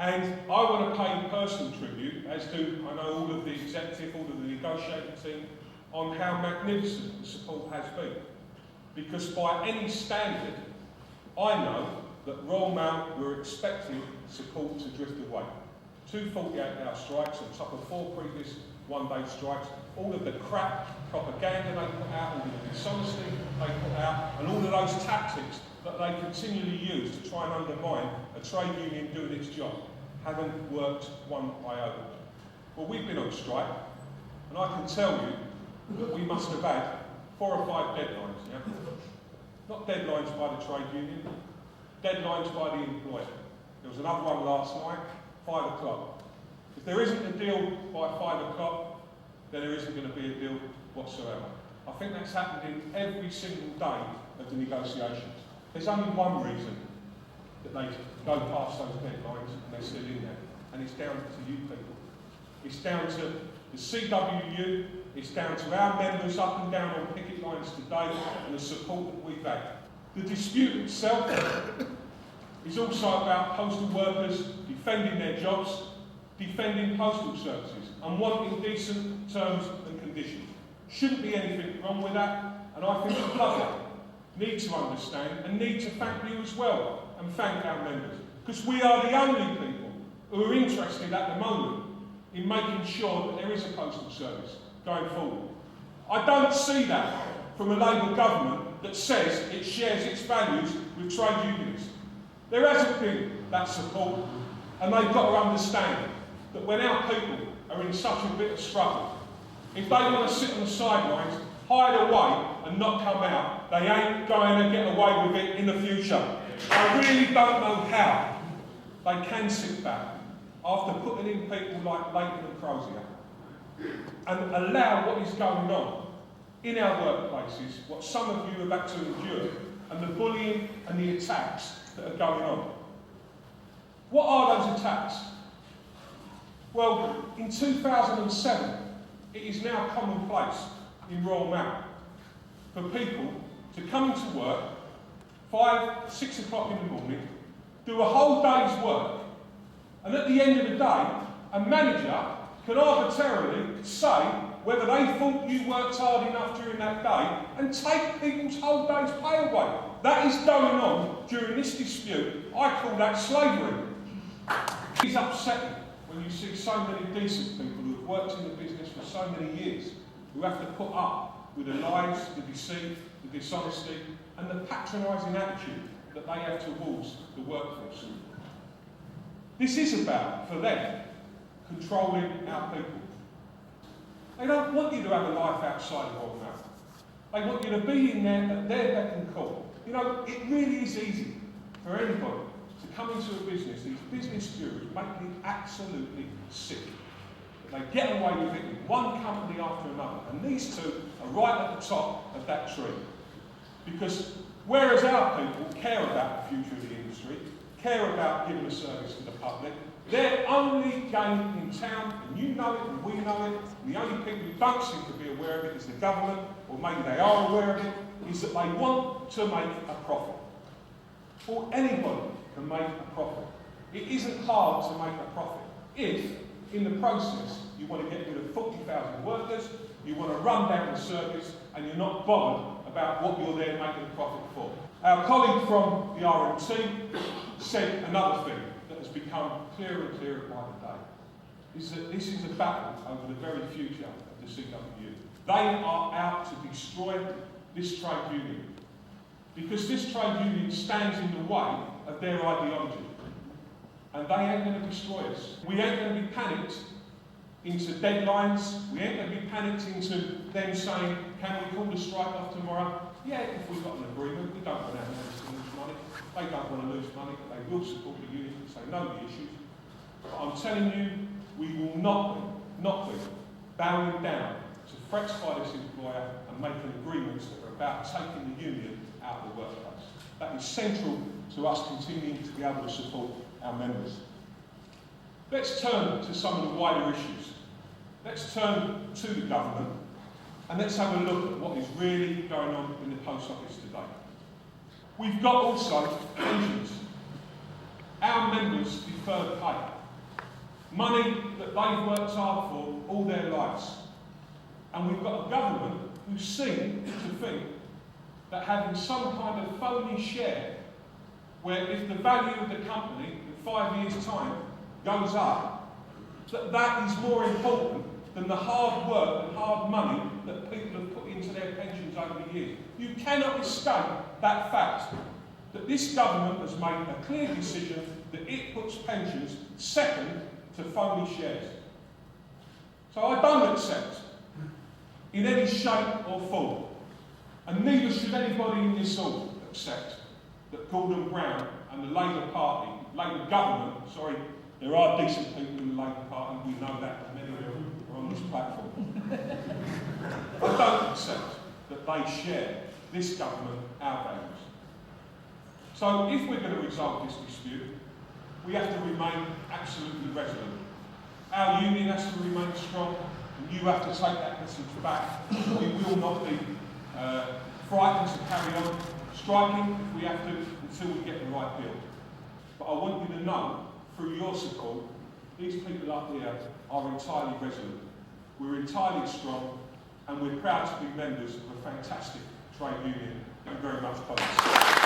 And I want to pay personal tribute, as do I know all of the executive, all of the negotiating team, on how magnificent the support has been. Because by any standard, I know that Royal Mail were expecting support to drift away. 2 48-hour strikes on top of 4 previous one-day strikes, all of the crap propaganda they put out, all of the dishonesty they put out, and all of those tactics that they continually use to try and undermine a trade union doing its job haven't worked one iota. Well, we've been on strike, and I can tell you that we must have had 4 or 5 deadlines, yeah? Not deadlines by the trade union, deadlines by the employer. There was another one last night, 5 o'clock. If there isn't a deal by 5 o'clock, then there isn't going to be a deal whatsoever. I think that's happened in every single day of the negotiations. There's only one reason that they go past those deadlines and they're still in there, and it's down to you people. It's down to the CWU, it's down to our members up and down on picket lines today and the support that we've had. The dispute itself is also about postal workers defending their jobs, defending postal services and wanting decent terms and conditions. Shouldn't be anything wrong with that, and I think the public need to understand and need to thank you as well and thank our members, because we are the only people who are interested at the moment in making sure that there is a postal service going forward. I don't see that from a Labour government that says it shares its values with trade unionists. There hasn't been that support, and they've got to understand that when our people are in such a bit of struggle, if they want to sit on the sidelines, hide away and not come out, they ain't going to get away with it in the future. I really don't know how they can sit back after putting in people like Leighton and Crozier and allow what is going on in our workplaces, what some of you have had to endure, and the bullying and the attacks that are going on. What are those attacks? Well, in 2007, it is now commonplace in Royal Mail for people to come into work 5, 6 o'clock in the morning, do a whole day's work, and at the end of the day, a manager can arbitrarily say whether they thought you worked hard enough during that day and take people's whole day's pay away. That is going on during this dispute. I call that slavery. It's upsetting when you see so many decent people who have worked in the business for so many years who have to put up with the lies, the deceit, the dishonesty and the patronising attitude that they have towards the workforce. This is about, for them, controlling our people. They don't want you to have a life outside of Royal Mail. They want you to be in there at their beck and call. You know, it really is easy for anybody to come into a business. These business gurus make me absolutely sick. They get away with it in one company after another, and these two are right at the top of that tree. Because whereas our people care about the future of the industry, care about giving a service to the public, their only game in town, and you know it and we know it, and the only people who don't seem to be aware of it is the government, or maybe they are aware of it, is that they want to make a profit. Or anybody can make a profit. It isn't hard to make a profit if, in the process, you want to get rid of 40,000 workers, you want to run down the service, and you're not bothered about what you're there making a profit for. Our colleague from the RMT said another thing that has become clearer and clearer by the day, is that this is a battle over the very future of the CWU. They are out to destroy this trade union, because this trade union stands in the way of their ideology. And they ain't going to destroy us. We ain't going to be panicked into deadlines. We ain't going to be panicked into them saying, can we call the strike off tomorrow? Yeah, if we've got an agreement, we don't want our members to lose money. They don't want to lose money, but they will support the union and say no to the issues. But I'm telling you, we will not be bowing down to threats by this employer and making agreements that are about taking the union out of the workplace. That is central to us continuing to be able to support our members. Let's turn to some of the wider issues. Let's turn to the government and let's have a look at what is really going on in the post office today. We've got also pensions. Our members deferred pay. Money that they've worked hard for all their lives. And we've got a government who seem to think that having some kind of phony share, where if the value of the company in 5 years' time goes up, that is more important than the hard work and hard money that people have put into their pensions over the years. You cannot escape that fact that this government has made a clear decision that it puts pensions second to phony shares. So I don't accept in any shape or form, and neither should anybody in this hall accept, that Gordon Brown and the Labour Party, Labour government, sorry, there are decent people in the Labour Party, we know that, and many of them are on this platform. I don't accept that they share this government, our values. So if we're going to resolve this dispute, we have to remain absolutely resolute. Our union has to remain strong, and you have to take that message back. We will not be frightened to carry on striking if we have to until we get the right deal. But I want you to know, through your support, these people up here are entirely resolute. We're entirely strong, and we're proud to be members of a fantastic trade union. Thank you very much, folks.